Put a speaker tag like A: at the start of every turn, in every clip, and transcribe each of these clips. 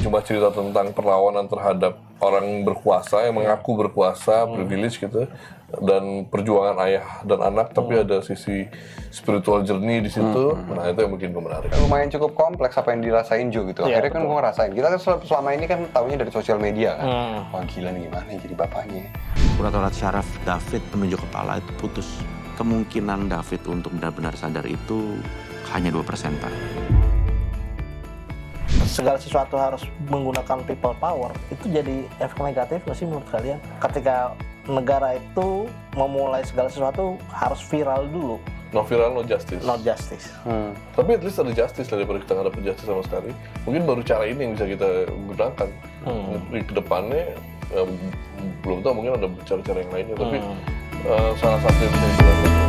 A: cuma cerita tentang perlawanan terhadap orang berkuasa yang mengaku berkuasa, privilege gitu, dan perjuangan ayah dan anak, tapi ada sisi spiritual journey di situ. Nah, itu yang bikin gue menarik.
B: Lumayan cukup kompleks apa yang dirasain Jo gitu. Akhirnya kan gue ngerasain. Kita kan selama ini kan taunya dari sosial media kan. Wah gila nih gimana jadi bapaknya.
C: Urat-urat syaraf David menunjuk kepala itu putus. Kemungkinan David untuk benar-benar sadar itu hanya 2%, Pak.
D: Segala sesuatu harus menggunakan people power, itu jadi efek negatif nggak sih menurut kalian? Ketika negara itu memulai segala sesuatu harus viral dulu.
A: No viral, no justice.
D: Not justice.
A: Tapi at least ada justice daripada kita nggak dapet justice sama sekali. Mungkin baru cara ini yang bisa kita gunakan. Di kedepannya belum tahu, mungkin ada cara-cara yang lainnya. Tapi salah satu yang bisa dilakukan.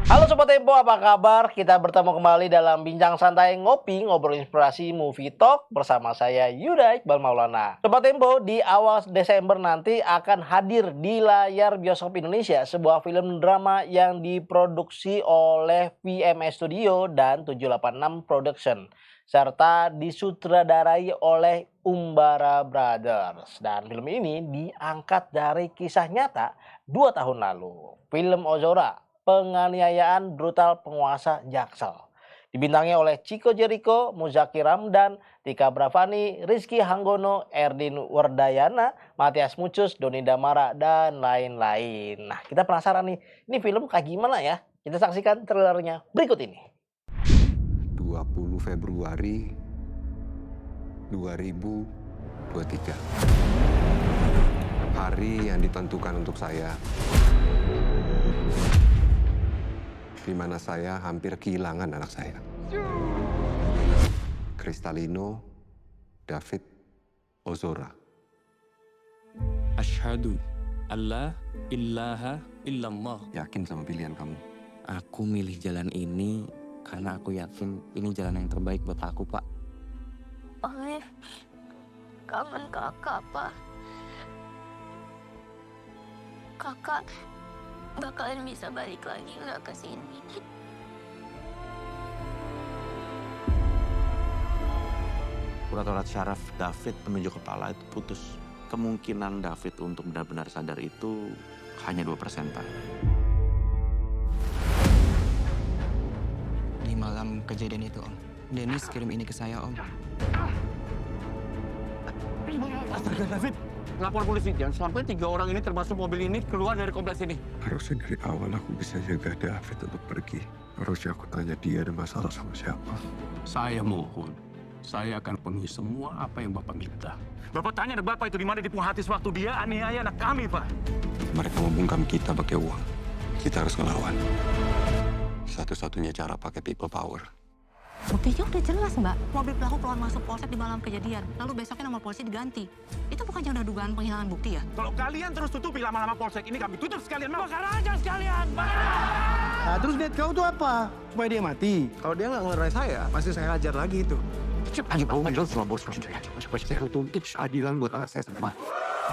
D: Halo Sobat Tempo, apa kabar? Kita bertemu kembali dalam Bincang Santai Ngopi, Ngobrol Inspirasi Movie Talk bersama saya Yuda Iqbal Maulana. Sobat Tempo, di awal Desember nanti akan hadir di layar bioskop Indonesia sebuah film drama yang diproduksi oleh VMS Studio dan 786 Production, serta disutradarai oleh Umbara Brothers. Dan film ini diangkat dari kisah nyata 2 tahun lalu, film Ozora, penganiayaan brutal penguasa Jaksel. Dibintangi oleh Chico Jericho, Muzaki Ramdan, Tika Bravani, Rizky Hanggono, Erdin Wardayana, Matias Mucus, Doni Damara, dan lain-lain. Nah, kita penasaran nih, ini film kayak gimana ya? Kita saksikan trailernya berikut ini.
E: 20 Februari 2023. Hari yang ditentukan untuk saya, di mana saya hampir kehilangan anak saya. Kristalino David Ozora.
F: Asyhadu alla ilaha illallah.
E: Yakin sama pilihan kamu?
F: Aku milih jalan ini karena aku yakin ini jalan yang terbaik buat aku, Pak.
G: Oleh kangen kakak, Pak. Kakak bakalan bisa balik lagi nggak ke sini?
C: Urat-urat syaraf David menunjuk kepala itu putus. Kemungkinan David untuk benar-benar sadar itu hanya 2%, Pak.
H: Di malam kejadian itu, Om, Dennis kirim ini ke saya, Om.
I: Astaga, David, lapor polisi. Jangan sampai 3 orang ini termasuk mobil ini keluar dari kompleks ini.
E: Harusnya dari awal aku bisa jaga David untuk pergi. Harusnya aku tanya dia ada masalah sama siapa.
I: Saya mohon, saya akan penuhi semua apa yang Bapak minta. Bapak tanya anak Bapak itu di mana di hati waktu dia aniaya anak kami, Pak.
E: Mereka membungkam kita pakai uang. Kita harus ngelawan. Satu-satunya cara pakai people power.
G: Buktinya udah jelas, Mbak. Mobil pelaku keluar masuk polsek di malam kejadian. Lalu besoknya nomor polisi diganti. Itu bukannya udah dugaan penghilangan bukti ya?
I: Kalau kalian terus tutupi lama-lama polsek ini, kami tutup sekalian. Bakar aja sekalian,
H: Nah, terus niat kau tuh apa? Supaya dia mati? Kalau dia nggak ngelerai saya, pasti saya hajar lagi itu.
I: Ayo, mau sama bos saya. Saya tuntut keadilan buat anak saya semua.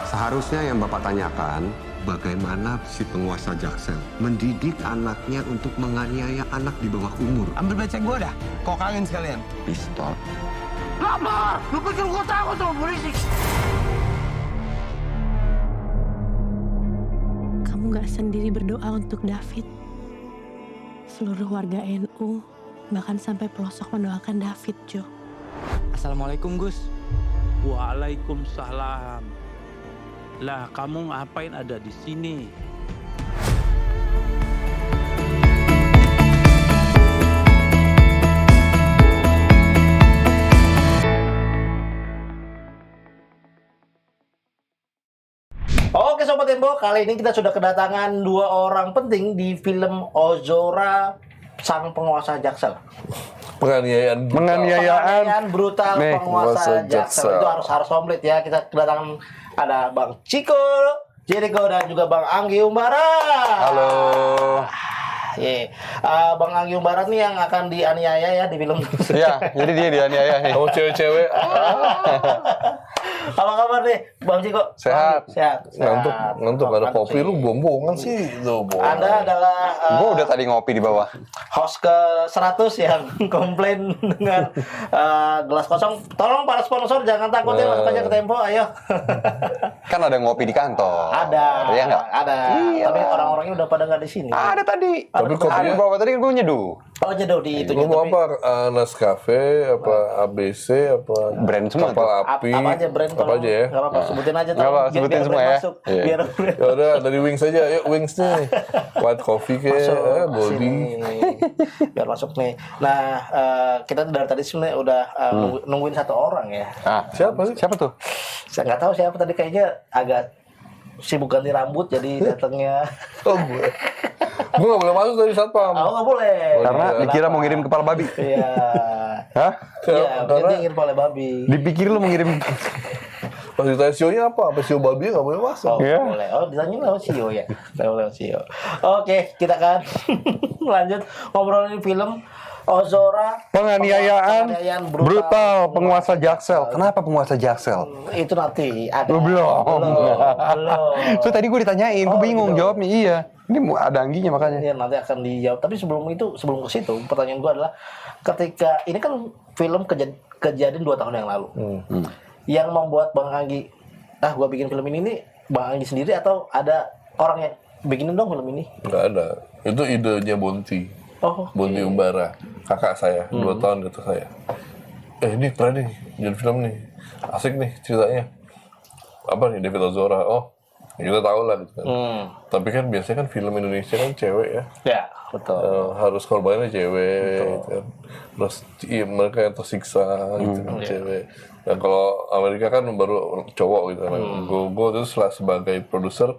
E: Seharusnya yang Bapak tanyakan, bagaimana si penguasa Jaksel mendidik anaknya untuk menganiaya anak di bawah umur.
H: Ambil becek gua dah. Kau kalian sekalian.
E: Pistol.
I: Lapor! Lu pikir gua takut sama polisi?
G: Kamu nggak sendiri berdoa untuk David. Seluruh warga NU, bahkan sampai pelosok mendoakan David, Jo.
H: Assalamualaikum, Gus.
F: Waalaikumsalam. Lah, kamu ngapain ada di sini?
D: Oke Sobat Tempo, kali ini kita sudah kedatangan 2 orang penting di film Ozora, Sang Penguasa Jaksel.
A: Penganiayaan
D: brutal
A: Nih,
D: penguasa
A: penguasa
D: Jaksel.
A: Jaksel.
D: Itu harus komplit ya. Kita kedatangan ada Bang Chico Jericho dan juga Bang Anggi Umbara.
A: Halo.
D: Bang Anggi Umbara nih yang akan dianiaya ya di film.
B: Iya, jadi dia dianiaya nih.
A: Kamu cewek-cewek.
D: Apa kabar nih, Bang Ciko?
B: Sehat.
D: Sehat.
A: Ngantuk ada
D: Ngantuk
A: kopi
D: sih.
A: lu bohong-bohongan sih itu.
D: Anda adalah
B: Gue udah tadi ngopi di bawah.
D: host ke 100 yang komplain dengan gelas kosong. Tolong para sponsor jangan takut ya, masuk aja ke Tempo, ayo.
B: Kan ada ngopi di kantor.
D: Ada.
B: Iya nggak?
D: Ada.
B: Iya.
D: Tapi orang-orangnya udah pada nggak di sini.
B: Ada tadi.
A: Tapi
B: Ada
A: kopinya-
B: di bawah tadi gue nyeduh.
D: Oh, jedo di itu.
A: Lu mau apa? Nescafe, apa ABC, apa
B: Brand semua
A: kapal
B: tuh.
A: api,
D: Apa aja brand
A: apa aja ya?
D: Nggak apa-apa, sebutin aja.
B: Nggak apa-apa, sebutin
D: biar
B: semua
D: brand
B: ya.
D: Masuk.
B: Iya.
D: Biar brand
A: Ya udah dari Wings aja, yuk Wings nih. White coffee
D: masuk
A: Goldie.
D: sini. Biar masuk nih. Nah, kita dari tadi sebenarnya udah nungguin satu orang ya.
B: Ah,
A: Siapa sih?
B: Siapa tuh?
D: Saya nggak tahu siapa tadi, kayaknya agak sibuk ganti rambut jadi datangnya.
A: Oh gue. Gue gak boleh masuk dari satpam.
D: Oh, nggak boleh.
B: Karena
A: iya.
B: dikira mau ngirim kepala babi.
D: Iya.
B: Hah?
D: Iya,
A: Karena-
D: dia ingin oleh babi.
B: Dipikir lu mau ngirim.
A: Pas ditanya sionya apa? Apa sio babi gak boleh masuk.
D: Oh,
B: Iya.
D: boleh. Oh, ditanya lewat Sio ya. Lewat Sio. Oke, kita kan lanjut ngobrolin film Ozora.
B: Penganiayaan brutal penguasa Jaksel.
D: Kenapa?
B: Kenapa penguasa Jaksel?
D: Itu nanti ada.
B: Lu belum.
D: Belum.
B: So tadi gue ditanyain, gue
D: Oh,
B: bingung
D: gitu.
B: jawabnya. Iya. Ini ada angginya makanya.
D: Ya, nanti akan dijawab. Tapi sebelum ke situ, pertanyaan gue adalah ketika ini kan film kejadian 2 tahun yang lalu. Yang membuat Bang Anggi, gue bikin film ini nih, Bang Anggi sendiri atau ada orang yang bikinin dong film ini?
A: Gak ada. Itu idenya Bonti.
D: Oh,
A: Bonti Umbara. Kakak saya, 2 tahun di atas saya. Ini keren nih, jadi film nih. Asik nih ceritanya. Apa nih, David Ozora. Oh, kita tahu lah gitu kan. Tapi kan biasanya kan film Indonesia kan cewek ya.
D: ya betul.
A: Harus korbannya cewek gitu kan. Terus iya, mereka yang tersiksa gitu kan, cewek. Dan kalau Amerika kan baru cowok gitu kan. Gue terus lah sebagai produser,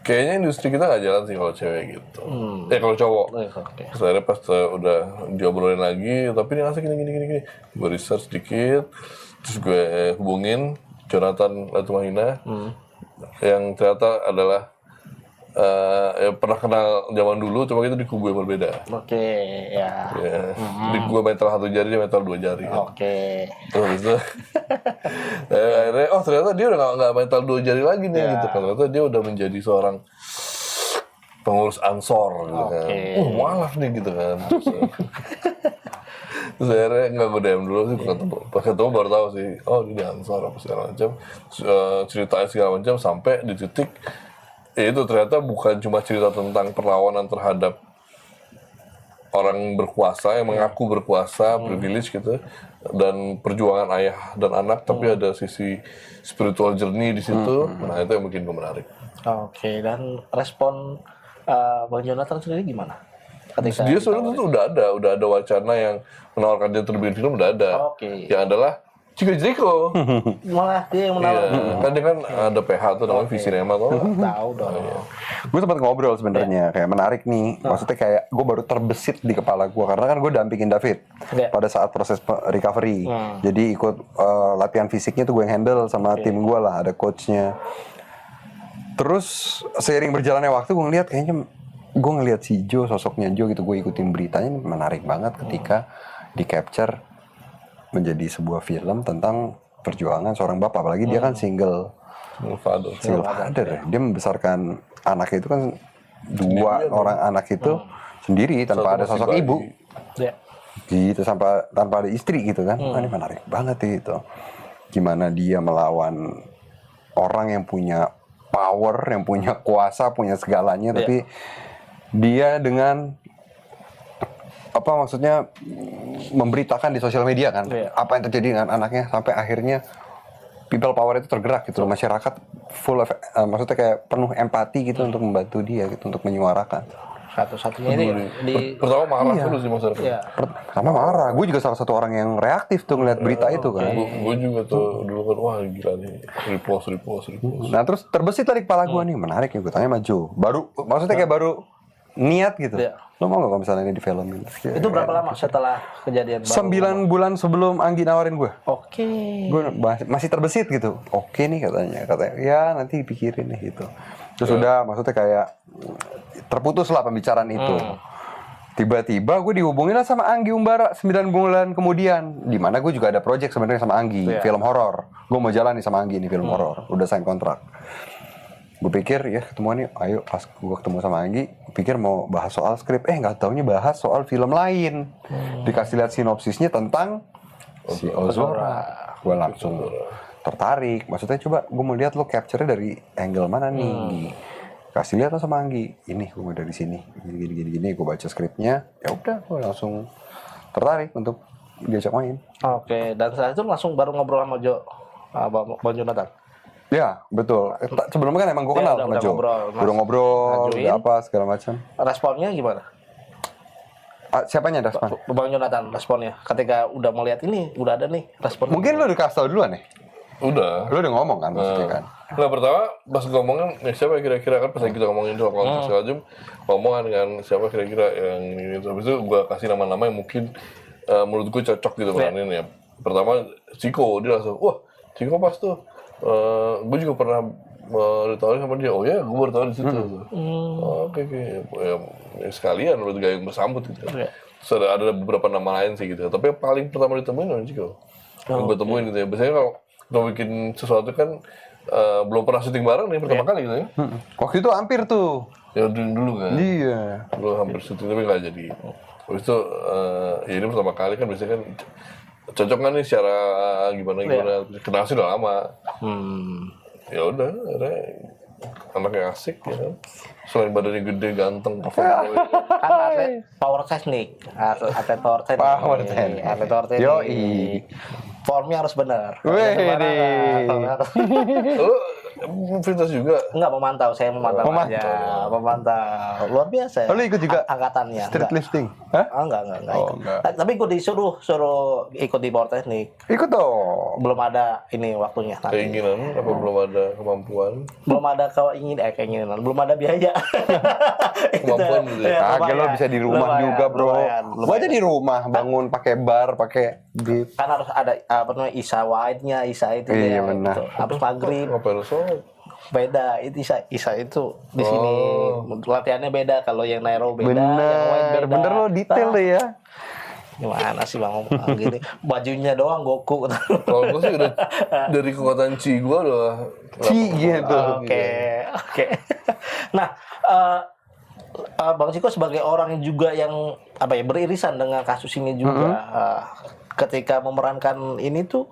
A: kayaknya industri kita nggak jalan sih kalau cewek gitu. Kalau cowok.
D: Oke.
A: Terus akhirnya pas udah diobrolin lagi, tapi ini asik gini. Gue research sedikit, terus gue hubungin Jonathan Latumahina, yang ternyata adalah pernah kenal zaman dulu, cuma itu di kubu yang berbeda.
D: Oke, ya.
A: Ya. Di gue mental 1 jari, dia mental 2 jari. Kan.
D: Oke.
A: Terus itu, akhirnya, ternyata dia udah nggak mental 2 jari lagi nih, gitu kan. Ternyata dia udah menjadi seorang pengurus Ansor, gitu kan. Mualaf nih, gitu kan. Terus akhirnya nggak gue DM dulu sih, pas ketemu baru tahu sih, dia di Ansor apa segala macam, ceritanya segala macam sampai di titik itu ternyata bukan cuma cerita tentang perlawanan terhadap orang berkuasa yang mengaku berkuasa, privilege gitu, dan perjuangan ayah dan anak, tapi ada sisi spiritual journey di situ. Nah itu yang bikin gue menarik.
D: Oke, dan respon Bang Jonathan sendiri gimana? Ketika
A: Dia sebenarnya tuh udah ada wacana yang menawarkan dia untuk bikin film, udah ada.
D: Oke.
A: Yang adalah Chico Jericho.
D: malah dia yang menawarkan.
A: Iya, kan dia kan ada PH tuh namanya Visinema tuh.
D: Tahu dong.
B: Gue sempat ngobrol sebenarnya, kayak menarik nih. Maksudnya kayak gue baru terbesit di kepala gue karena kan gue dampingin David pada saat proses recovery. Jadi ikut latihan fisiknya tuh gue yang handle sama tim gue lah, ada coachnya. Terus seiring berjalannya waktu gue ngeliat kayaknya gue ngeliat si Joe, sosoknya Joe gitu, gue ikutin beritanya, menarik banget ketika di capture menjadi sebuah film tentang perjuangan seorang bapak, apalagi dia kan single father. Dia membesarkan anaknya itu kan dua orang anak itu sendiri tanpa ada sosok ibu, gitu, tanpa ada istri gitu kan. Ini menarik banget itu, gimana dia melawan orang yang punya power, yang punya kuasa, punya segalanya, tapi dia dengan apa maksudnya memberitakan di sosial media kan apa yang terjadi dengan anaknya, sampai akhirnya people power itu tergerak gitu, masyarakat full of, maksudnya kayak penuh empati gitu untuk membantu dia gitu, untuk menyuarakan.
D: Satu-satunya ini di
A: pertama marah dulu sih masyarakat.
B: Pertama marah, gue juga salah satu orang yang reaktif tuh ngeliat berita itu kan.
A: Gue juga tuh dulu kan, wah gila nih, repost.
B: Nah terus terbesit dari kepala gue nih, menarik ya, gue tanya sama Joe, baru maksudnya kayak baru niat gitu. Lo mau gak kalau misalnya ini difilmin?
D: Itu berapa lama setelah kejadian?
B: 9 bulan sebelum Anggi nawarin gue.
D: Oke.
B: Gue masih terbesit gitu. Oke nih katanya ya nanti dipikirin nih gitu. Terus udah maksudnya kayak terputus lah pembicaraan itu. Tiba-tiba gue dihubungin lah sama Anggi Umbara 9 bulan kemudian. Dimana gue juga ada project sebenarnya sama Anggi, film horor. Gue mau jalan nih sama Anggi nih film horor. Udah sign kontrak. Gue pikir ya ketemuan nih, ayo pas gue ketemu sama Anggi, gue pikir mau bahas soal skrip. Nggak taunya bahas soal film lain. Dikasih lihat sinopsisnya tentang si Ozora. Gue langsung tertarik. Maksudnya coba gue mau lihat lo capture-nya dari angle mana nih. Kasih lihat sama Anggi, ini gue mau dari sini, gini, gue baca skripnya, ya udah, gue langsung tertarik untuk diajak main.
D: Oke, dan setelah itu langsung baru ngobrol sama Bang Jonathan.
B: Ya, betul. Sebelumnya kan emang gue kenal sama Jo. Udah ngobrol, udah apa segala macam.
D: Responnya gimana?
B: Siapanya respon?
D: Bang Jonathan responnya ketika udah melihat ini, udah ada nih respon.
B: Mungkin lo udah kasih tau duluan nih.
A: Udah.
B: Lo udah ngomong kan maksudnya kan?
A: Nah pertama pas ngomongin siapa kira-kira kan pas kita ngomongin soal konteks segala macam, ngomongan dengan siapa kira-kira yang ini. Habis itu gue kasih nama-nama yang mungkin menurut gue cocok gitu peranin ya. Pertama Ciko, dia langsung wah Ciko pas tuh. Gue juga pernah ditawarin sama dia. Oh ya, gue baru tahu di situ. Oke. Ya, sekalian menurut gayung bersambut gitu. Terus ada beberapa nama lain sih gitu. Tapi yang paling pertama ditemuin orang Ciko. Yang gue temuin gitu ya. Biasanya kalau kita bikin sesuatu kan belum pernah syuting bareng nih pertama kali gitu ya.
B: Waktu itu hampir tuh.
A: Ya dulu kan.
B: Iya.
A: Belum hampir syuting tapi nggak jadi. Habis itu ya ini pertama kali kan biasanya kan cocok nggak nih secara gimana kenal sih udah lama. Ya udah, anaknya asik ya kan. Selain badannya gede, ganteng,
D: kan atlet power technique, atlet power technique.
B: Yoi.
D: Formnya harus benar.
A: Lu fitness juga?
D: Enggak, memantau. Saya memantau aja. Memantau. Luar biasa.
B: Lu ikut juga?
D: Angkatannya.
B: Street lifting? Hah?
D: Enggak. Tapi gue suruh ikut di power teknik.
B: Ikut dong.
D: Belum ada ini waktunya nanti.
A: Keinginan apa belum ada kemampuan?
D: Belum ada keinginan, belum ada biaya.
A: Kemampuan gitu ya?
B: Kagak, lo bisa di rumah juga bro. Gua aja di rumah bangun pakai bar, pakai beat.
D: Kan harus ada apa namanya Isa White-nya, Isa itu
B: Iya,
D: ya.
B: benar.
D: Gitu. Habis maghrib.
A: Ngapain lu sholat?
D: Beda, itu Isa itu di sini latihannya beda. Kalau yang Nairo beda, yang White beda.
B: Bener lo detail deh ya.
D: Gimana sih Bang ngomong gini? Bajunya doang Goku.
A: Kalau gue sih udah dari kekuatan Chi gue udah
B: gitu.
D: Oke. Nah, Bang Ciko sebagai orang juga yang beririsan dengan kasus ini juga, ketika memerankan ini tuh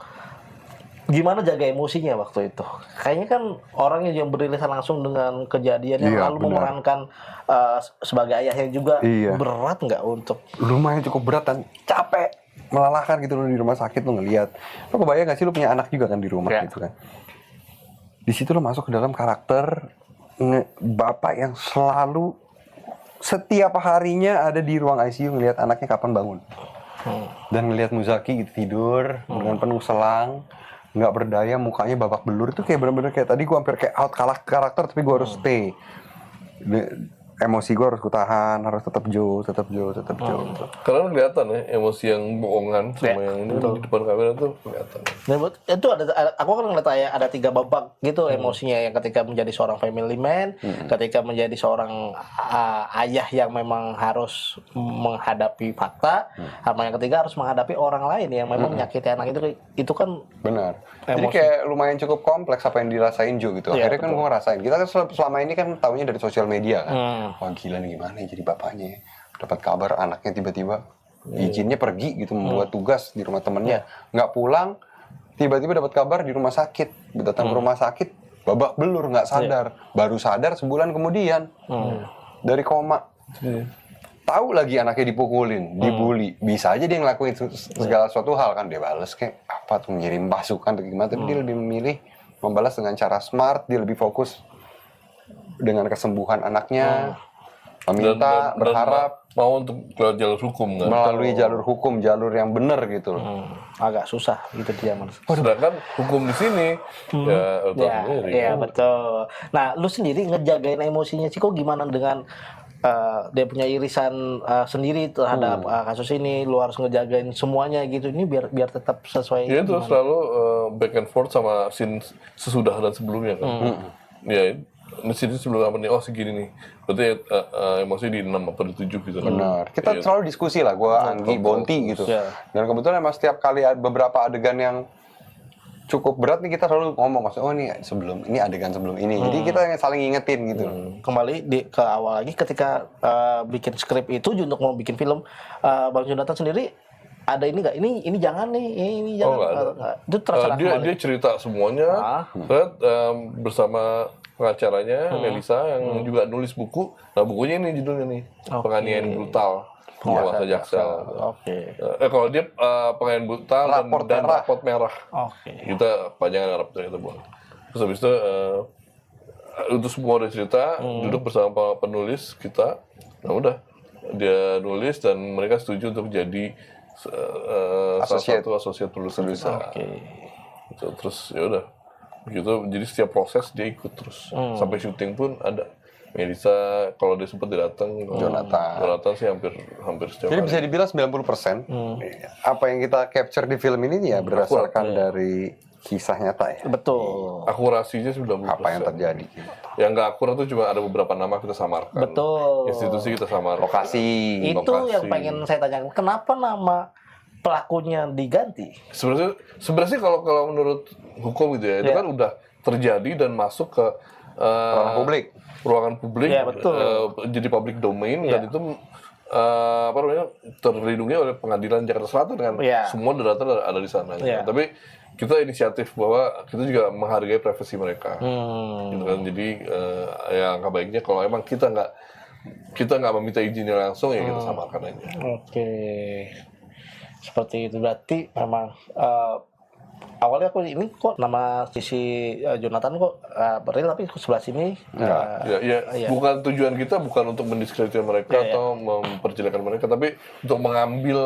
D: gimana jaga emosinya waktu itu? Kayaknya kan orang yang beririsan langsung dengan kejadian yang lalu memerankan sebagai ayahnya juga berat nggak untuk?
B: Lumayan cukup berat dan capek, melelahkan gitu lo di rumah sakit lo ngelihat. Lo kebayang nggak sih lo punya anak juga kan di rumah gitu kan? Di situ lo masuk ke dalam karakter bapak yang selalu setiap harinya ada di ruang ICU ngelihat anaknya kapan bangun. Dan ngelihat Muzaki gitu tidur dengan penuh selang, nggak berdaya, mukanya babak belur. Itu kayak bener-bener kayak tadi gue hampir kayak out karakter, tapi gue harus stay. Emosi gue harus kutahan, harus tetap jauh.
A: Karena kelihatan ya emosi yang bohongan sama yang ini di depan kamera tuh kelihatan.
D: Itu aku kan ngeliat ada 3 babak gitu emosinya, yang ketika menjadi seorang family man, ketika menjadi seorang ayah yang memang harus menghadapi fakta, sama yang ketiga harus menghadapi orang lain yang memang menyakiti anak itu kan
B: benar. Jadi kayak lumayan cukup kompleks apa yang dirasain Jo gitu. Akhirnya kan gue ngerasain. Kita kan selama ini kan taunya dari sosial media kan. Wah gila nih gimana ya jadi bapaknya. Dapat kabar anaknya tiba-tiba izinnya pergi gitu membuat tugas di rumah temennya. Nggak pulang, tiba-tiba dapat kabar di rumah sakit. Datang ke rumah sakit, babak belur, nggak sadar. Baru sadar sebulan kemudian dari koma. Tahu lagi anaknya dipukulin, dibully. Bisa aja dia ngelakuin segala suatu hal kan. Dia balas kayak apa tuh, mengirim pasukan atau gimana. Tapi dia lebih memilih membalas dengan cara smart. Dia lebih fokus dengan kesembuhan anaknya. Meminta, berharap.
A: Mau untuk lewat jalur hukum kan?
B: Melalui jalur hukum, jalur yang benar gitu loh.
D: Agak susah itu dia Mas.
A: Sedangkan hukum di sini
D: ya betul. Nah, lu sendiri ngejagain emosinya Ciko gimana dengan dia punya irisan sendiri terhadap kasus ini, lu harus ngejagain semuanya gitu, ini biar tetap sesuai.
A: Iya itu selalu back and forth sama scene sesudah dan sebelumnya kan. Ya sini sebelum apa nih, oh segini nih. Berarti emosi di 6 atau di 7 gitu.
B: Benar. Kita selalu diskusi lah, gue, Anggi, Bonti gitu. Dan kebetulan emang setiap kali ada beberapa adegan yang cukup berat nih, kita selalu ngomong, maksudnya, oh ini adegan sebelum ini. Jadi kita saling ingetin gitu.
D: Kembali ke awal lagi ketika bikin skrip itu untuk mau bikin film, Bang Jonathan sendiri ada ini nggak? Ini jangan nih, ini jangan.
A: Nggak ada.
D: Itu terserah
A: dia cerita semuanya, bersama pengacaranya Melisa yang juga nulis buku. Nah bukunya ini judulnya nih, Penganiayaan Brutal Penguasa Jaksel.
D: Oke.
A: Kalau dia penganiayaan brutal dan raport merah.
D: Oke.
A: Kita panjangan Arab kita buat. Terus habis itu itu semua udah cerita, duduk bersama penulis kita. Nah udah, dia nulis dan mereka setuju untuk jadi salah satu associate producer. Terus ya udah gitu, jadi setiap proses dia ikut terus sampai syuting pun ada. Melisa kalau dia sempat datang, Jonathan sih hampir setiap
B: jadi
A: hari.
B: bisa dibilang 90% apa yang kita capture di film ini ya berdasarkan dari kisah nyata ya.
D: Betul.
A: Akurasinya 90%.
B: Apa yang terjadi?
A: Yang nggak akurat itu cuma ada beberapa nama kita samarkan.
D: Betul.
A: Institusi kita samarkan.
B: Lokasi.
D: Itu yang pengen saya tanyakan. Kenapa nama pelakunya diganti?
A: Sebenarnya sih kalau menurut hukum gitu ya, itu kan udah terjadi dan masuk ke ruangan publik, jadi public domain dan itu terlindungi oleh Pengadilan Jakarta Selatan kan, semua data ada di sana. Tapi kita inisiatif bahwa kita juga menghargai privasi mereka, gitu kan. Jadi ya angka baiknya kalau emang kita nggak meminta izinnya langsung ya kita samarkan aja.
D: Oke. Seperti itu berarti memang awalnya aku ini kok nama sisi Jonathan kok real, tapi sebelah sini
A: bukan tujuan kita bukan untuk mendiskreditkan mereka atau memperjelekkan mereka, tapi untuk mengambil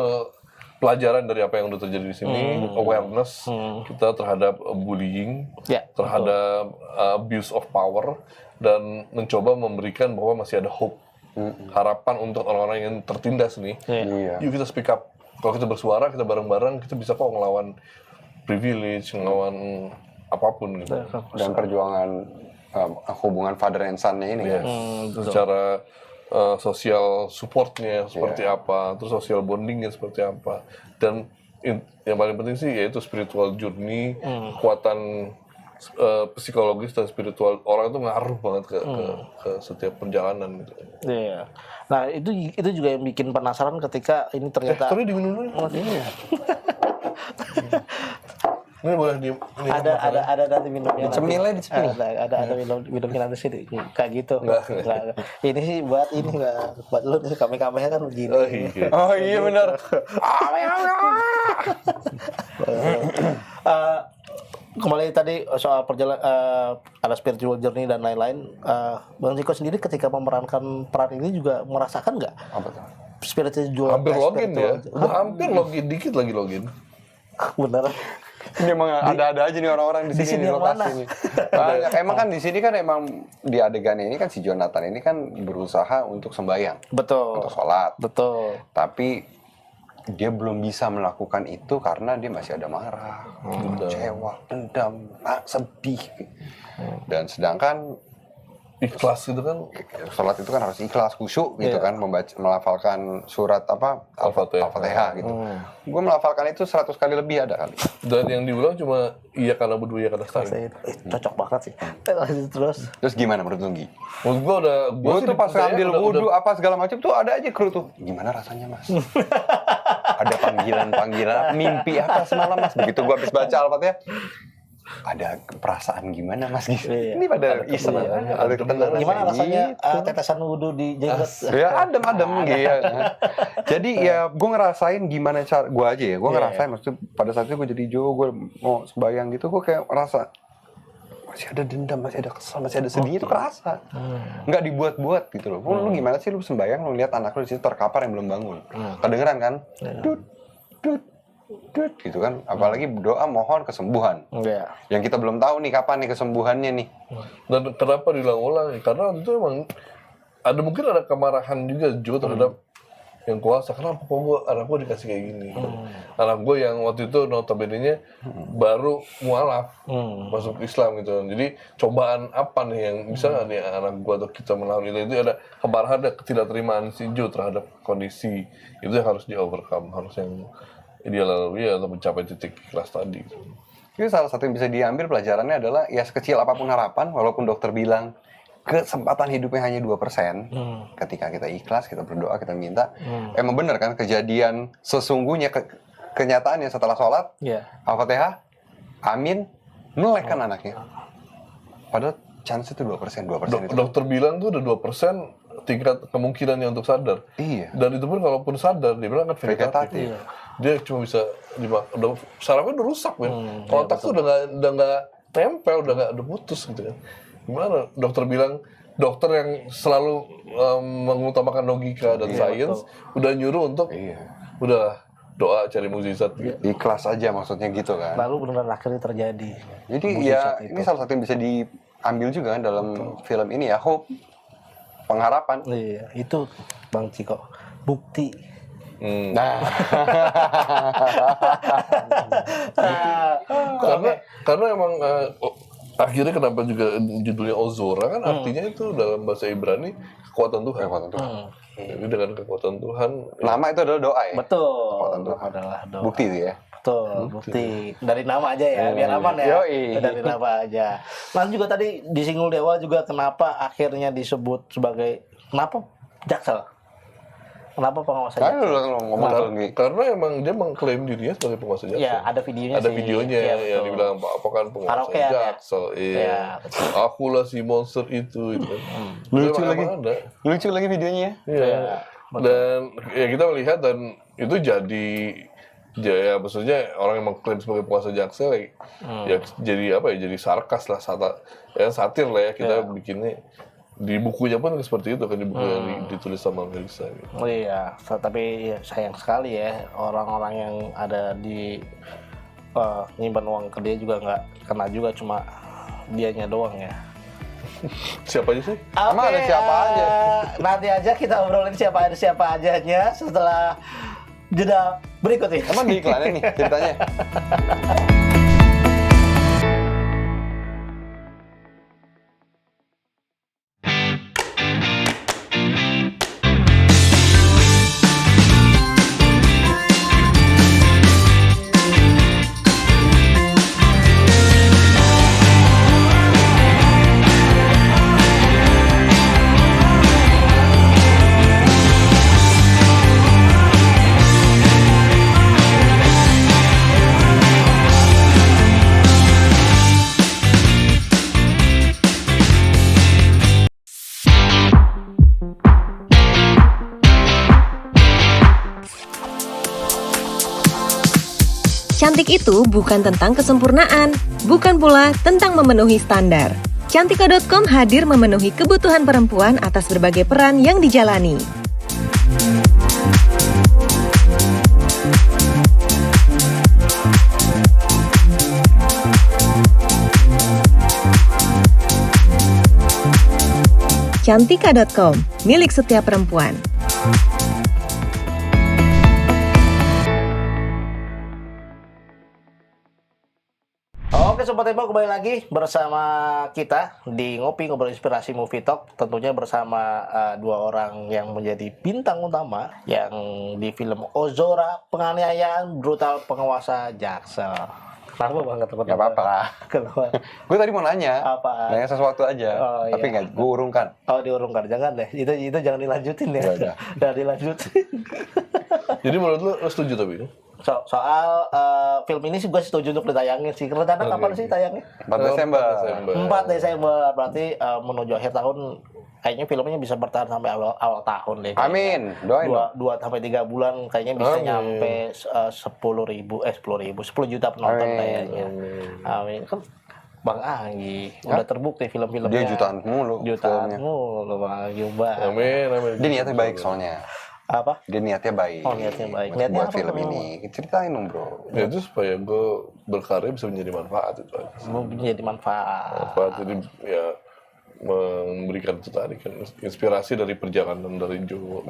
A: pelajaran dari apa yang udah terjadi di sini, awareness kita terhadap bullying, terhadap abuse of power, dan mencoba memberikan bahwa masih ada hope, harapan untuk orang-orang yang tertindas nih. Yuk kita speak up. Kalau kita bersuara, kita bareng-bareng, kita bisa kok ngelawan privilege, ngelawan apapun gitu.
B: Dan perjuangan hubungan father and son-nya ini kan.
A: Secara sosial supportnya seperti apa, terus social bondingnya seperti apa, dan yang paling penting sih yaitu spiritual journey, kekuatan psikologis dan spiritual orang itu ngaruh banget ke setiap perjalanan gitu.
D: Iya. Nah itu juga yang bikin penasaran ketika ini ternyata.
A: Sorry diminum dulu. Ini boleh
D: ada nanti minumnya.
B: Dicemilnya dicemil.
D: Ada minumnya nanti sini. Kayak gitu. Enggak. Ini sih buat ini enggak buat lu nih, kami-kaminya kan begini.
B: Oh iya benar.
D: Kembali tadi soal perjalanan ada spiritual journey dan lain-lain. Bang Ziko sendiri ketika memerankan peran ini juga merasakan nggak?
B: Apa tuh?
D: Spiritual.
A: Hampir login ya. Udah hampir login, dikit lagi login.
D: Bener.
B: Ini emang ada aja nih orang-orang di sini
D: yang
B: lokasi
D: mana?
B: nih. Emang kan di sini kan emang di adegan ini kan si Jonathan ini kan berusaha untuk sembahyang.
D: Betul.
B: Untuk sholat.
D: Betul.
B: Tapi dia belum bisa melakukan itu karena dia masih ada marah, kecewa, dendam, sedih. Dan sedangkan
A: ikhlas itu kan,
B: sholat itu kan harus ikhlas, khusyuk gitu kan, melafalkan surat apa Al-Fatihah gitu. Gue melafalkan itu 100 kali lebih ada kali.
A: Dan yang diulang cuma iya karena berdua, iya karena setahun.
D: Cocok banget sih. Terus
B: gimana menurut Tunggi?
A: Menurut gue
B: tuh pas ambil wudhu apa segala macam tuh ada aja kru tuh. Gimana rasanya mas? Ada panggilan, mimpi apa semalam mas? Begitu gue habis baca Al-Fatihah, ada perasaan gimana mas gitu. Ini pada iseng ada
D: gimana rasanya tetesan wudhu di jenggot.
B: Ya adem gitu. Jadi ya gue ngerasain gimana cara gue aja ya, gue ngerasain maksudnya pada saat itu gue jadi gue mau sembahyang gitu, gue kayak merasa masih ada dendam, masih ada kesal, masih ada sedih, itu kerasa. Nggak dibuat-buat gitu loh. Lu gimana sih lu sembahyang, lu lihat anak lu di situ terkapar yang belum bangun. Kedengeran kan? Dut gitu kan, apalagi doa mohon kesembuhan. Yang kita belum tahu nih kapan nih kesembuhannya nih.
A: Dan kenapa diulang-ulang? Karena waktu itu emang mungkin ada kemarahan juga terhadap yang kuasa. Kenapa kok anak gue dikasih kayak gini? Anak gue yang waktu itu notabene-nya baru mualaf masuk Islam gitu. Jadi cobaan apa nih yang bisa nggak nih anak gue atau kita melawan itu ada kemarahan, ada ketidakterimaan si Jo terhadap kondisi itu yang harus di overcome, harus yang dia lalui atau mencapai titik ikhlas tadi.
B: Itu salah satu yang bisa diambil pelajarannya adalah ya sekecil apapun harapan, walaupun dokter bilang kesempatan hidupnya hanya 2%. Ketika kita ikhlas, kita berdoa, kita minta. Emang bener kan kejadian sesungguhnya kenyataannya setelah sholat, Al-Fatihah, amin, melek kan anaknya. Padahal chance itu 2%. Itu.
A: Dokter bilang tuh ada 2% tingkat kemungkinannya untuk sadar.
B: Iya.
A: Dan itu pun kalaupun sadar, dia bilang kan vegetatif.
B: Iya.
A: Dia cuma bisa sarafnya udah rusak, men. Otak tuh udah nggak tempel, udah putus gitu kan. Gimana dokter bilang, dokter yang selalu mengutamakan logika dan sains udah nyuruh untuk udah doa cari mukjizat gitu.
B: Ikhlas aja maksudnya gitu kan.
D: Lalu beneran akhirnya terjadi.
B: Jadi ya ini salah satu yang bisa diambil juga kan dalam film ini ya, hope, pengharapan.
D: Iya, itu Bang Ciko bukti.
B: Nah,
A: karena emang akhirnya kenapa juga judulnya Ozora kan artinya itu dalam bahasa Ibrani kekuatan Tuhan. Jadi dengan kekuatan Tuhan.
B: Nama itu adalah doa ya.
D: Betul.
B: Kekuatan Tuhan.
D: Adalah doa.
B: Bukti itu ya.
D: Betul, bukti. Dari nama aja ya, biar aman ya. Dari nama aja. Nah juga tadi disinggung di awal juga kenapa akhirnya disebut sebagai kenapa Jaksel? Kenapa penguasa Jaksel?
A: Karena emang dia mengklaim dirinya sebagai penguasa Jaksel.
D: Ya, ada videonya
A: ada videonya yang dibilang apa kan penguasa Jaksel. Iya. Akulah si monster itu kan.
B: Lucu lagi. Lucu lagi videonya.
A: Iya. Dan ya kita melihat dan itu ya maksudnya orang yang mengklaim sebagai penguasa Jaksel ya jadi apa ya, jadi sarkas lah, satir lah ya kita bikinnya. Di bukunya pun seperti itu kan, di buku yang ditulis sama Melissa gitu.
D: Oh iya, tapi ya, sayang sekali ya orang-orang yang ada di nyimpan uang ke dia juga nggak kena juga, cuma dianya doang ya.
A: Siapa aja sih?
B: Emang ada siapa aja?
D: Nanti aja kita obrolin siapa ajanya setelah jeda berikut ini.
B: Emang di iklannya nih ceritanya?
J: Cantik itu bukan tentang kesempurnaan, bukan pula tentang memenuhi standar. Cantika.com hadir memenuhi kebutuhan perempuan atas berbagai peran yang dijalani. Cantika.com, milik setiap perempuan.
D: Oke Sobat Tempo, kembali lagi bersama kita di Ngopi Ngobrol Inspirasi Movie Talk. Tentunya bersama dua orang yang menjadi bintang utama yang di film Ozora, penganiayaan brutal penguasa Jaksel. Kenapa banget teman-teman?
B: Gak apa-apa lah.
D: Kenapa?
B: Gue tadi mau nanya.
D: Apa?
B: Nanya sesuatu aja.
D: Oh,
B: tapi
D: iya.
B: nggak, gue urungkan.
D: Oh, diurungkan. Jangan deh. Itu jangan dilanjutin ya. Jangan dilanjutin.
A: Jadi menurut lu setuju tapi?
D: Soal film ini sih gue setuju untuk ditayangin sih. Rencana kapan sih tayangnya?
B: 4 Desember.
D: 4 Desember. Berarti menuju akhir tahun kayaknya filmnya bisa bertahan sampai awal tahun deh.
B: Amin. Doain.
D: 2 sampai 3 bulan kayaknya bisa nyampe 10 juta penonton kayaknya. Amin. Kan Bang Anggi udah terbukti film-filmnya.
B: Dia jutaan mulu.
D: Jutaan mulu Bang Anggi.
A: Amin.
B: Dia niatnya baik soalnya.
D: Apa?
B: Dia niatnya baik.
D: Oh, niatnya baik.
B: Niatnya buat
D: apa
B: film ini. Ceritain dong, Bro.
A: Ya itu supaya gue berkarya bisa menjadi manfaat itu aja.
D: Menjadi manfaat.
A: Jadi ya memberikan itu tadi kan inspirasi dari perjalanan dari Joe,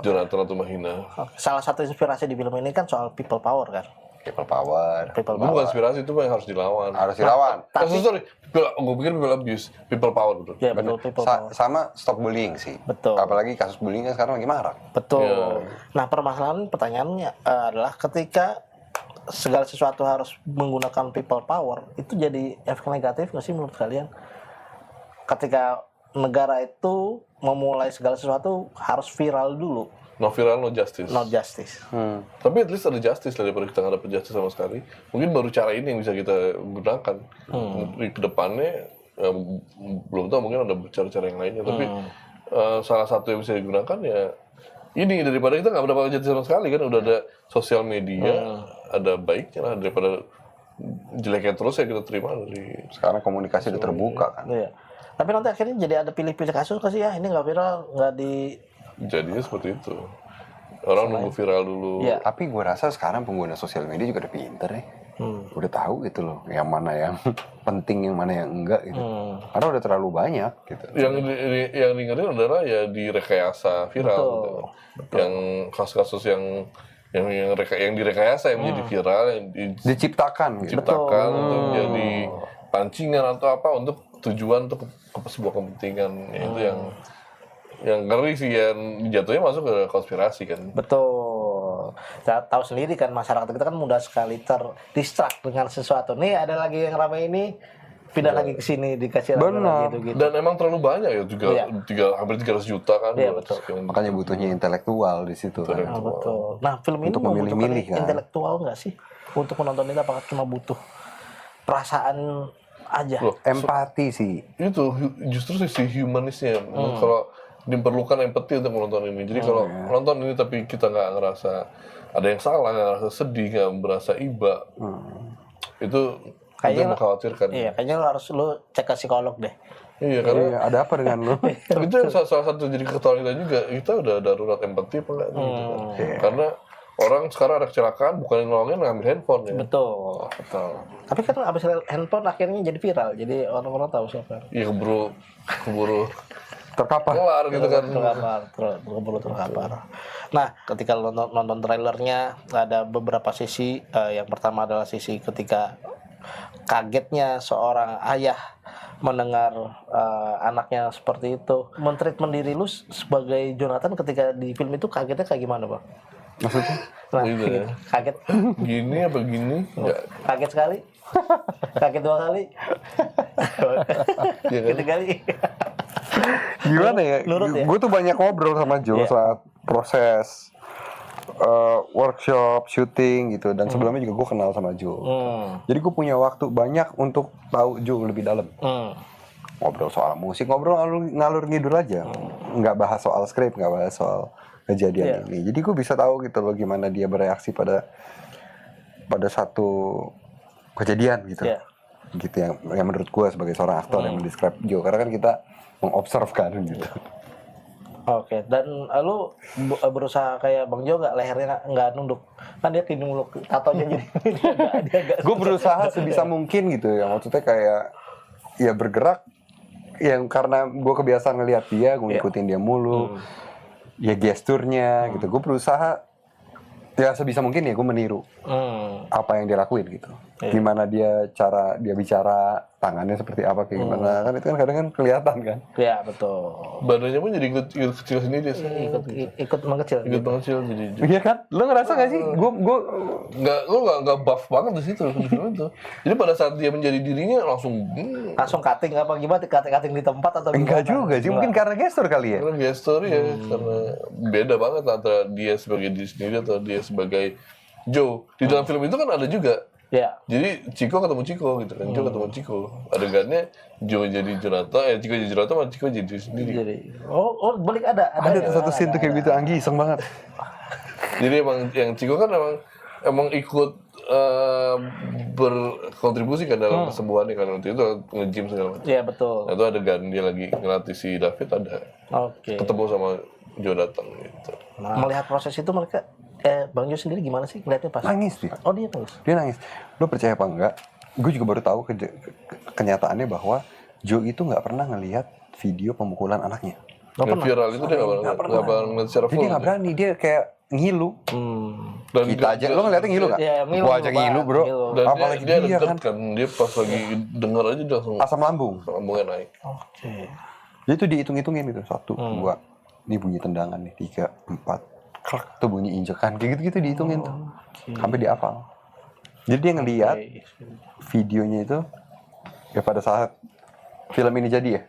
A: Jonathan atau Mahina.
D: Salah satu inspirasi di film ini kan soal people power kan.
B: People power.
A: Itu bukan inspirasi, itu yang harus dilawan.
B: Harus dilawan.
A: Sorry, gue pikir people abuse, people power betul.
D: Ya betul, people power.
B: Sama stop bullying sih.
D: Betul.
B: Apalagi kasus bullying kan sekarang lagi marak.
D: Betul.
A: Ya.
D: Nah pertanyaannya adalah ketika segala sesuatu harus menggunakan people power, itu jadi efek negatif nggak sih menurut kalian? Ketika negara itu memulai segala sesuatu harus viral dulu.
A: No viral, no justice.
D: No justice.
A: Tapi at least ada justice daripada kita nggak dapet justice sama sekali. Mungkin baru cara ini yang bisa kita gunakan. Di kedepannya belum tahu, mungkin ada cara-cara yang lainnya. Tapi salah satu yang bisa digunakan ya ini, daripada kita nggak dapat justice sama sekali kan. Udah ada sosial media, ada baiknya lah daripada jeleknya terus ya kita terima dari.
B: Sekarang komunikasi udah terbuka kan.
D: Iya. Tapi nanti akhirnya jadi ada pilih-pilih kasus kasih ya, ini nggak viral, nggak di.
A: Jadinya seperti itu. Orang nunggu viral dulu.
D: Ya.
B: Tapi gue rasa sekarang pengguna sosial media juga udah pinter ya. Udah tahu gitu loh, yang mana yang penting, yang mana yang enggak gitu. Karena udah terlalu banyak gitu.
A: Yang diingetin adalah ya direkayasa viral. Gitu. Yang kasus-kasus yang direkayasa, yang menjadi viral, yang
B: diciptakan
A: untuk menjadi pancingan atau apa untuk tujuan untuk sebuah kepentingan. Itu yang ngeri sih, yang jatuhnya masuk ke konspirasi kan.
D: Betul. Kita tahu sendiri kan, masyarakat kita kan mudah sekali terdistract dengan sesuatu. Nih ada lagi yang ramai ini, pindah lagi ke sini, dikasih lagi gitu.
A: Dan emang terlalu banyak ya juga, hampir 300 juta kan.
D: Iya, betul.
B: Makanya butuhnya intelektual di situ kan.
D: Betul. Nah film ini
B: untuk
D: membutuhkan
B: memilih-milih kan.
D: intelektual nggak sih untuk menonton ini, apakah cuma butuh perasaan aja?
A: Loh,
B: empati sih.
A: Itu justru sisi humanisnya. Kalau diperlukan empati untuk menonton ini. Jadi kalau nonton ini tapi kita nggak ngerasa ada yang salah, nggak ngerasa sedih, nggak merasa iba, itu mengkhawatirkan.
D: Iya, kayaknya lo cek ke psikolog deh.
A: Iya, karena
B: ada apa dengan lo?
A: Itu salah satu jadi ketahuan kita juga. Kita udah darurat empati apa enggak? Gitu kan. Karena orang sekarang ada kecelakaan, bukan nolongin, ngambil handphone ya.
D: Betul. Tapi kan abis handphone akhirnya jadi viral, jadi orang-orang tahu siapa.
A: Iya, keburu
B: terkapar
A: gitu kan.
D: Keburu terkapar. Nah, ketika lo nonton trailernya, ada beberapa sisi. Yang pertama adalah sisi ketika kagetnya seorang ayah mendengar anaknya seperti itu. Men-treatment diri lu sebagai Jonathan ketika di film itu kagetnya kayak gimana, Bang?
B: Maksudnya?
D: Nah,
A: gitu.
D: Kaget.
A: Gini apa gini? Enggak.
D: Kaget sekali. Kaget 2 kali. Ketiga kali.
B: Gimana ya? Gue tuh banyak ngobrol sama Joe saat proses workshop, syuting gitu. Dan sebelumnya juga gue kenal sama Joe. Jadi gue punya waktu banyak untuk tahu Joe lebih dalam. Ngobrol soal musik, ngobrol ngalur ngidul aja. Nggak bahas soal skrip, nggak bahas soal kejadian ini. Jadi gue bisa tahu gitu loh gimana dia bereaksi pada satu kejadian gitu. Gitu yang menurut gue sebagai seorang aktor yang mendescribe Joe. Karena kan kita mengobserv kan gitu.
D: Oke, dan lu berusaha kayak Bang Jo lehernya nggak nunduk, kan dia nunduk, tatonya jadi dia agak.
B: Gue berusaha sebisa mungkin gitu ya, maksudnya kayak ya bergerak, yang karena gue kebiasaan ngelihat dia, gue ngikutin dia mulu, ya gesturnya gitu, gue berusaha ya sebisa mungkin ya gue meniru apa yang dia lakuin gitu. Gimana cara dia bicara, tangannya seperti apa, kayak gimana, kan itu kan kadang kan kelihatan kan.
D: Iya, betul.
A: Badannya pun jadi ikut kecil sendiri.
D: Ikut mengecil.
A: Ikut mengecil jadi.
B: Iya kan? Lo ngerasa gak sih? Gue
A: nggak buff banget di situ di film itu. Jadi pada saat dia menjadi dirinya langsung
D: cutting apa gimana? Cutting di tempat atau
B: enggak juga sih, mungkin karena gestur kali ya.
A: Karena gestur ya, karena beda banget antara dia sebagai diri sendiri atau dia sebagai Joe. Di dalam film itu kan ada juga.
D: Ya.
A: Jadi Chico ketemu Chico gitu kan, Joe ketemu Chico. Adegannya Joe jadi Jonathan, Chico jadi Jonathan, sama Chico jadi diri sendiri.
D: Balik ada
B: satu scene tuh kayak gitu, Anggi iseng banget.
A: Jadi emang yang Chico kan emang ikut berkontribusi kan dalam kesembuhannya kan, waktu itu nge-gym segala macam.
D: Iya, betul.
A: Nah, itu adegan dia lagi ngelatih si David ada. Ketemu sama Jonathan gitu.
D: Nah, melihat proses itu mereka Bang Jo sendiri gimana sih ngeliatnya pas?
B: Nangis dia.
D: Dia nangis.
B: Dia nangis. Lo percaya apa enggak? Gue juga baru tahu kenyataannya bahwa Joe itu nggak pernah ngelihat video pemukulan anaknya.
A: Yang viral itu dia nggak pernah ngeliat secara
B: Jadi
A: full.
B: dia nggak berani, dia kayak ngilu.
A: Dan
B: Kita aja, lo ngeliatnya ngilu nggak?
D: Iya, ngilu,
B: Gua aja ngilu bro.
A: Dan
B: Apalagi
A: dia
B: dia
A: deket
B: kan.
A: Dia pas lagi denger aja dia langsung
B: Asam lambung.
A: lambungnya naik.
D: Oke.
B: Jadi itu dihitung-hitungin gitu. 1, 2, ini bunyi tendangan nih, 3, 4, klak, tuh bunyi injekan, kayak gitu-gitu dihitungin tuh. Sampai dihafal. Jadi dia ngeliat videonya itu, ya pada saat film ini jadi ya,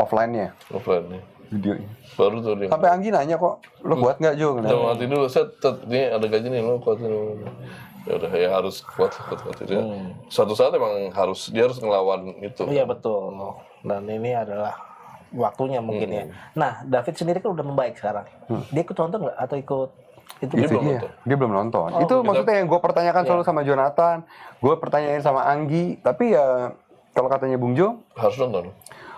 B: offline-nya, videonya.
A: Baru tuh dia.
B: Sampai Anggi nanya kok, lo kuat nggak Jo?
A: Dalam hati dulu, ini ada gaji nih, lo kuat dulu. Ya udah, ya harus kuat. Dia. Suatu saat emang dia harus ngelawan itu.
D: Iya betul. Dan ini adalah waktunya mungkin ya. Nah, David sendiri kan udah membaik sekarang. Dia ikut nonton nggak atau ikut itu?
B: Dia belum nonton. Itu maksudnya yang gue pertanyakan selalu sama Jonathan, gue pertanyain sama Anggi, tapi ya kalau katanya Bung Jo
A: harus nonton.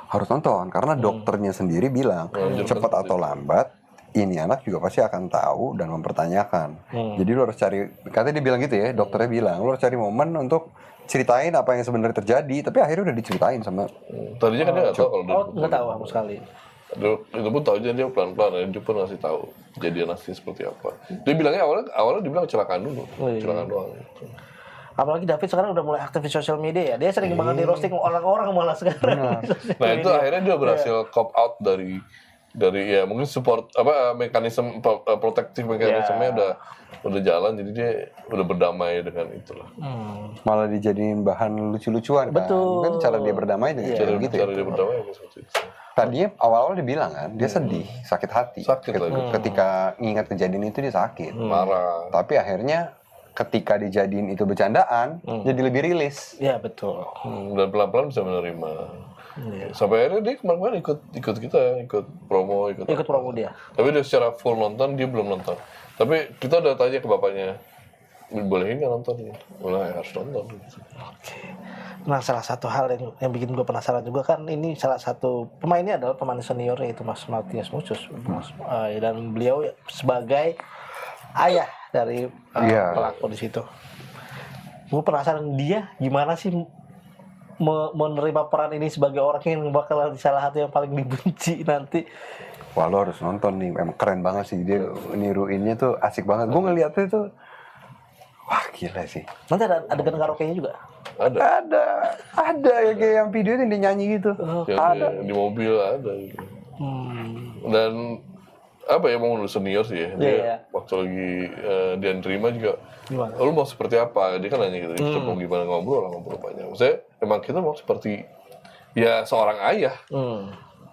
B: Harus nonton karena dokternya sendiri bilang cepat atau lambat ini anak juga pasti akan tahu dan mempertanyakan. Jadi lu harus cari, katanya dia bilang gitu ya, dokternya bilang lu harus cari momen untuk ceritain apa yang sebenarnya terjadi, tapi akhirnya udah diceritain sama.
A: Tadinya kan dia nggak tahu kalau dia.
D: Nggak tahu sama sekali.
A: Itu pun tahu aja dia pelan-pelan, dia pun ngasih tahu kejadian asli seperti apa. Dia bilangnya awalnya dibilang kecelakaan dulu, kecelakaan doang.
D: Apalagi David sekarang udah mulai aktif di sosial media ya. Dia sering banget di roasting orang-orang malah sekarang.
A: Nah itu akhirnya dia berhasil cop out dari ya mungkin support mekanisme protektif mekanismenya udah jalan, jadi dia udah berdamai dengan itulah.
B: Malah dijadiin bahan lucu-lucuan kan.
D: Betul.
B: Kan cara dia berdamai dengan cara gitu
A: Cara
B: ya.
A: dia berdamai seperti itu.
B: Tadinya awal-awal dia bilang kan, dia sedih, sakit hati. Ketika ngingat kejadian itu dia sakit.
A: Marah.
B: Tapi akhirnya ketika dijadiin itu bercandaan, jadi lebih rilis.
D: Iya betul.
A: Dan pelan-pelan bisa menerima. Sampai akhirnya dia kemarin ikut kita, ikut promo
D: dia.
A: Tapi dia secara full nonton, dia belum nonton. Tapi kita udah tanya ke bapaknya, bolehin nggak nonton? Boleh, harus nonton.
D: Oke. Nah, salah satu hal yang bikin gue penasaran juga kan, ini salah satu pemainnya adalah pemain senior yaitu Mas Matias Mucus, dan beliau sebagai ayah dari pelaku di situ. Gue penasaran dia gimana sih menerima peran ini sebagai orang yang bakal salah satu yang paling dibenci nanti.
B: Wah, lo harus nonton nih, emang keren banget sih dia niruinnya tuh asik banget. Gue ngeliatnya tuh, wah gila sih.
D: Nanti ada adegan karaoke-nya juga.
B: Ada ya kayak yang video itu dia nyanyi gitu.
A: Ada di mobil ada. Gitu. Dan apa ya, mau senior sih ya. Dia waktu lagi dia nerima juga.
D: Gimana?
A: Lu mau seperti apa? Dia kan nanya gitu. Kita mau gimana ngobrol banyak. Maksudnya emang kita mau seperti ya seorang ayah.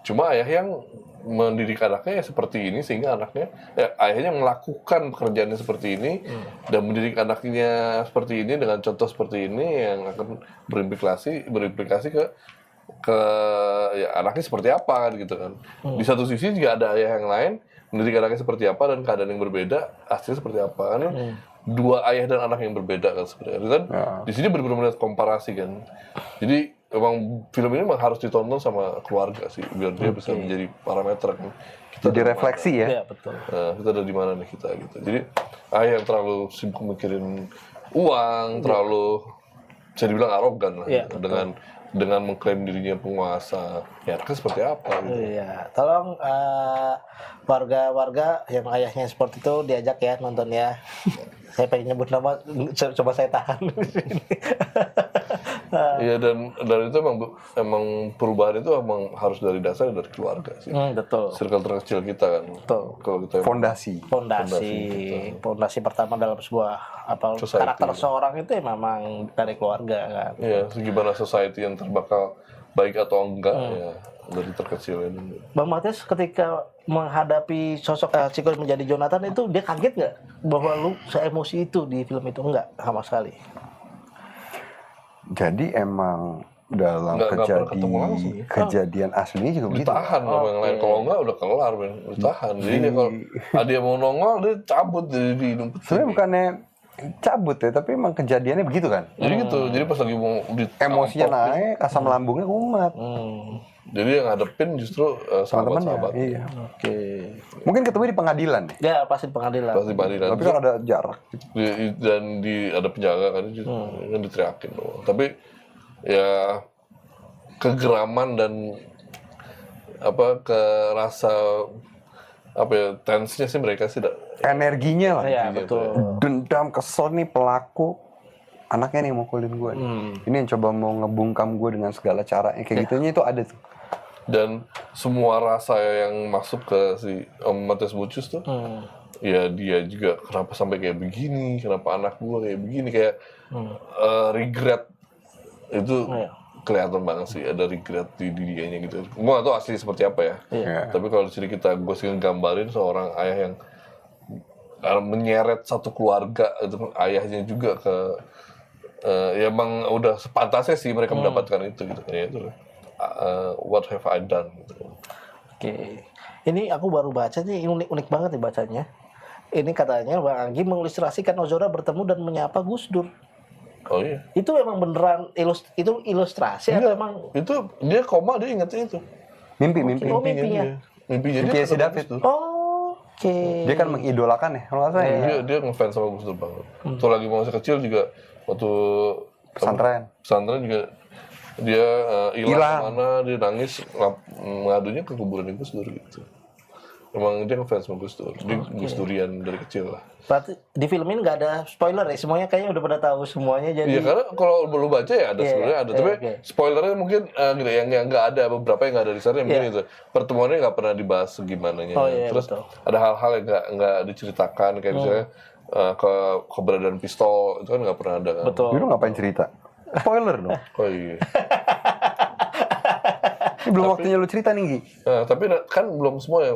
A: Cuma ayah yang mendidik anaknya ya seperti ini sehingga anaknya ayahnya melakukan pekerjaannya seperti ini dan mendidik anaknya seperti ini dengan contoh seperti ini yang akan berimplikasi ke ya, anaknya seperti apa gitu kan. Di satu sisi juga ada ayah yang lain mendidik anaknya seperti apa dan keadaan yang berbeda hasilnya seperti apa kan. Dua ayah dan anak yang berbeda kan sebenarnya kan. Di sini benar-benar komparasi kan. Jadi emang film ini memang harus ditonton sama keluarga sih biar dia bisa menjadi parameter kan. Kita
B: jadi refleksi ya.
D: Iya betul.
A: Kita ada di mana nih kita gitu. Jadi ayah yang terlalu sibuk mikirin uang, terlalu bisa dibilang arogan lah gitu. Dengan mengklaim dirinya penguasa. Ya anaknya seperti apa gitu.
D: Iya, tolong warga-warga yang ayahnya seperti itu diajak ya nonton ya. Saya pengen nyebut nama, coba saya tahan.
A: Iya dan itu emang perubahan itu emang harus dari dasar dari keluarga sih.
D: Betul.
A: Circle terkecil kita kan.
D: Betul.
A: Kalau kita
D: Fondasi pertama dalam sebuah karakter seorang itu ya memang dari keluarga kan.
A: Iya, gimana society yang terbakal baik atau enggak ya dari terkecil ini.
D: Bang Matias ketika menghadapi sosok Chico menjadi Jonathan itu dia kaget nggak bahwa lu se-emosi itu di film itu? Enggak sama sekali.
B: Jadi emang dalam kejadian aslinya juga begitu.
A: Ditahan sama yang lain. Kalau enggak udah kelar, men. Ditahan. Jadi dia kalau dia mau nongol dia cabut di hidung.
B: Sebenarnya bukannya cabut ya, tapi emang kejadiannya begitu kan.
A: Jadi gitu. Jadi pas lagi mau
B: emosinya naik, asam lambungnya kumat.
A: Jadi yang ngadepin justru sahabat-sahabat.
B: Iya. Oke. Mungkin ketemu di pengadilan.
D: Ya pasti di pengadilan.
B: Tapi kan ada jarak.
A: Dan ada penjaga kan diteriakin. Tapi ya kegeraman dan rasa tense-nya sih mereka sih
B: energinya lah.
D: Iya, betul.
B: Dendam, kesel nih pelaku anaknya nih yang mukulin gue. Ini yang coba mau ngebungkam gue dengan segala caranya kayak gitunya itu ada tuh.
A: Dan semua rasa yang masuk ke si Om Mathias Muchus tuh, ya dia juga kenapa sampai kayak begini, kenapa anak gue kayak begini, kayak regret itu kelihatan banget sih, ada regret di dianya gitu. Gue gak tau asli seperti apa ya. Tapi kalau di sini gue sih gambarin seorang ayah yang menyeret satu keluarga, itu ayahnya juga ke ya emang udah sepantasnya sih mereka mendapatkan itu gitu. Ya itu what have I done gitu.
D: Oke. Ini aku baru baca nih, unik banget nih bacanya. Ini katanya Bang Anggi mengilustrasikan Ozora bertemu dan menyapa Gus Dur.
A: Oh iya.
D: Itu emang beneran itu ilustrasi atau emang
A: itu dia koma dia ingetnya itu.
B: Mimpi.
D: Oh, mimpinya.
A: Mimpinya
B: dia si David.
D: Oke.
B: Dia kan mengidolakan ya kalau nggak salah ya.
A: Dia ngefans sama Gus Dur banget. Waktu lagi masih kecil juga waktu pesantren juga dia hilang kemana, dia nangis ngadunya ke kuburan Gus Dur gitu. Emang dia ngefans sama Gus Dur, dia Gus Durian dari kecil lah.
D: Berarti di film ini nggak ada spoiler ya, semuanya kayaknya udah pada tahu semuanya jadi.
A: Iya karena kalau belum baca ya ada sebenarnya ada, tapi spoilernya mungkin gitu yang nggak ada, beberapa yang nggak ada di sana mungkin itu pertemuannya nggak pernah dibahas gimana nya. Terus ada hal-hal yang nggak diceritakan kayak misalnya keberadaan pistol itu kan nggak pernah ada kan.
B: Betul. Lu ngapain cerita? Spoiler dong.
A: Oh iya.
B: Ini belum waktunya lu cerita nih, Gi.
A: Tapi kan belum semua ya.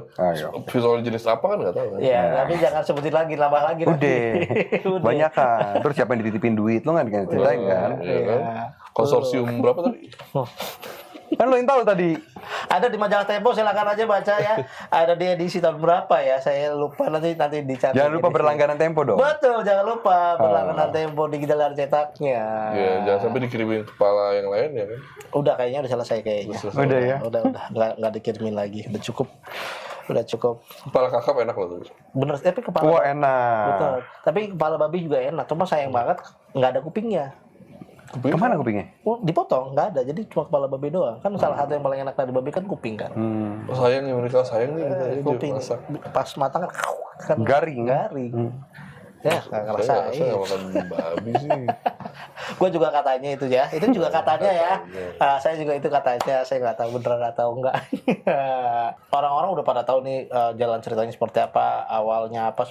A: Visual jenis apa kan nggak tahu kan.
D: Iya, tapi jangan sebutin lagi, nambah lagi.
B: Udah. Banyak kan. Terus siapa yang dititipin duit lu nggak dikasih ceritain kan?
A: Iya kan. Konsorsium berapa tadi?
B: Kan lo yang tahu tadi.
D: Ada di majalah Tempo, silakan aja baca ya. Ada di edisi tahun berapa ya? Saya lupa nanti dicatat.
B: Jangan lupa berlangganan Tempo dong.
D: Betul, jangan lupa berlangganan Tempo digital cetaknya.
A: Iya, jangan sampai dikirimin kepala yang lain ya kan.
D: Udah kayaknya udah selesai kayaknya.
B: Udah ya.
D: Udah nggak dikirimin lagi. Udah cukup.
A: Kepala kakap enak loh tuh.
D: Bener, tapi kepala.
B: Wah, enak.
D: Betul. Tapi kepala babi juga enak. Cuma sayang banget nggak ada kupingnya.
B: Kemana kupingnya?
D: Dipotong, nggak ada. Jadi cuma kepala babi doang. Kan salah satu yang paling enak dari babi kan kuping kan.
A: Sayang nih mereka sayang nih
D: kuping. Pas matang kan
B: garing.
D: Ya, nggak ngerasain.
A: Saya nggak makan babi sih.
D: Gue juga katanya itu ya. Itu juga katanya ya. Saya juga itu katanya. Saya nggak tahu beneran atau enggak. Orang-orang udah pada tahu nih jalan ceritanya seperti apa, awalnya apa,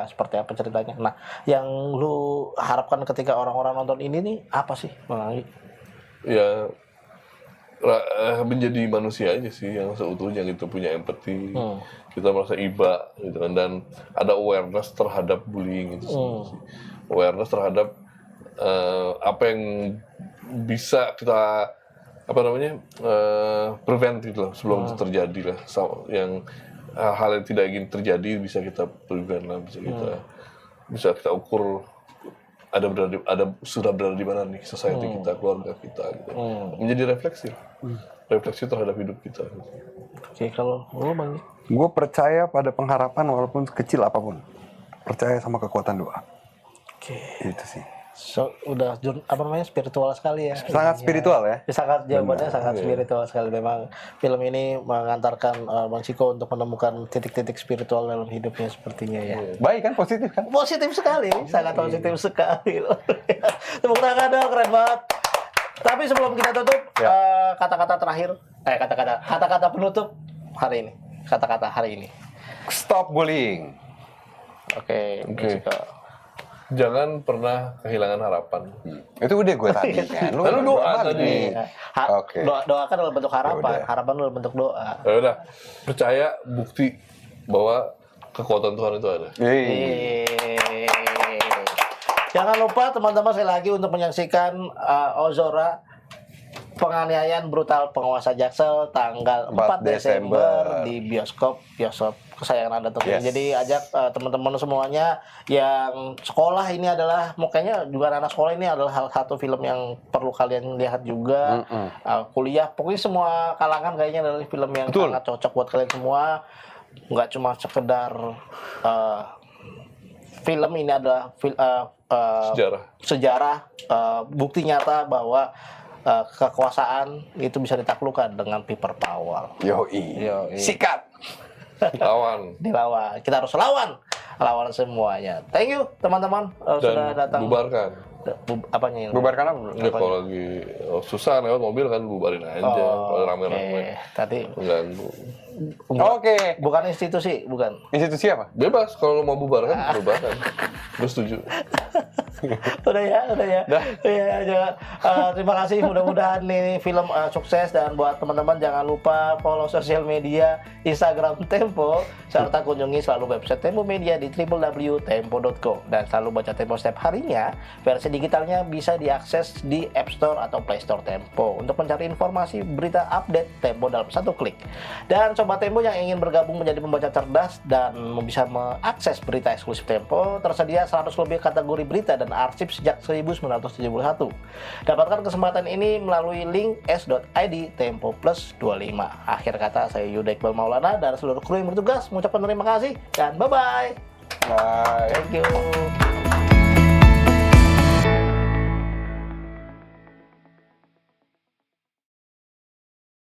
D: seperti apa ceritanya. Nah, yang lu harapkan ketika orang-orang nonton ini nih apa sih, Bang Anggi?
A: Ya menjadi manusia aja sih yang seutuhnya gitu, punya empati, kita merasa iba gitu kan, dan ada awareness terhadap bullying itu sih. Awareness terhadap apa yang bisa kita prevent gitu loh sebelum itu terjadi lah, yang hal yang tidak ingin terjadi bisa kita prevent lah, bisa kita ukur sudah berada di mana nih society kita, keluarga kita gitu. Menjadi refleksi terhadap hidup kita gitu.
D: Oke, kalau lu Bang?
B: Gue percaya pada pengharapan walaupun kecil apapun. Percaya sama kekuatan doa.
D: Oke.
B: Itu sih.
D: So, udah spiritual sekali ya.
B: Sangat spiritual ya.
D: Sangat jawabannya sangat spiritual sekali. Memang film ini mengantarkan Bang Ciko untuk menemukan titik-titik spiritual dalam hidupnya sepertinya ya.
B: Baik kan, positif kan?
D: Positif sekali, sangat positif sekali. Tepuk tangan dong, keren banget. Tapi sebelum kita tutup, kata-kata terakhir, kata-kata penutup hari ini. Kata-kata hari ini.
B: Stop bullying.
D: Oke.
A: Jangan pernah kehilangan harapan.
B: Itu udah gue tadi kan.
A: Lu doa tadi.
D: Doakan dalam bentuk harapan. Harapan dalam bentuk doa.
A: Ya udah. Percaya, bukti bahwa kekuatan Tuhan itu ada.
D: Jangan lupa teman-teman sekali lagi untuk menyaksikan Ozora, penganiayaan brutal penguasa Jaksel tanggal 4 Desember di bioskop kesayangan Anda tentunya. Jadi ajak teman-teman semuanya yang sekolah, ini adalah kayaknya juga anak sekolah, ini adalah salah satu film yang perlu kalian lihat juga. Kuliah, pokoknya semua kalangan kayaknya adalah film yang sangat cocok buat kalian semua. Nggak cuma sekedar film, ini adalah sejarah, bukti nyata bahwa kekuasaan itu bisa ditaklukkan dengan people power.
B: Yoi.
D: Yoi.
B: Sikat.
A: Lawan.
D: Dilawan. Kita harus lawan semuanya. Thank you teman-teman sudah datang.
A: Bubarkan.
D: Apanya ini?
B: Bubarkan apa?
A: Ya kalau lagi susah lewat mobil kan bubarin aja. Kalau rame-rame.
D: Tadi
A: mengganggu.
B: Oke.
D: Bukan institusi, bukan.
B: Institusi apa?
A: Bebas kalau lo mau bubarkan, bubarkan. Gue setuju.
D: Udah ya. Ya, terima kasih. Mudah-mudahan nih film sukses, dan buat teman-teman jangan lupa follow sosial media Instagram Tempo, serta kunjungi selalu website Tempo Media di www.tempo.co, dan selalu baca Tempo setiap harinya. Versi digitalnya bisa diakses di App Store atau Play Store Tempo untuk mencari informasi berita update Tempo dalam satu klik. Dan Sobat Tempo yang ingin bergabung menjadi pembaca cerdas dan bisa mengakses berita eksklusif Tempo, tersedia 100 lebih kategori berita dan arsip sejak 1971. Dapatkan kesempatan ini melalui link s.id Tempo Plus 25. Akhir kata, saya Yuda Iqbal Maulana dan seluruh kru yang bertugas mengucapkan terima kasih dan bye-bye.
B: Bye.
D: Thank you.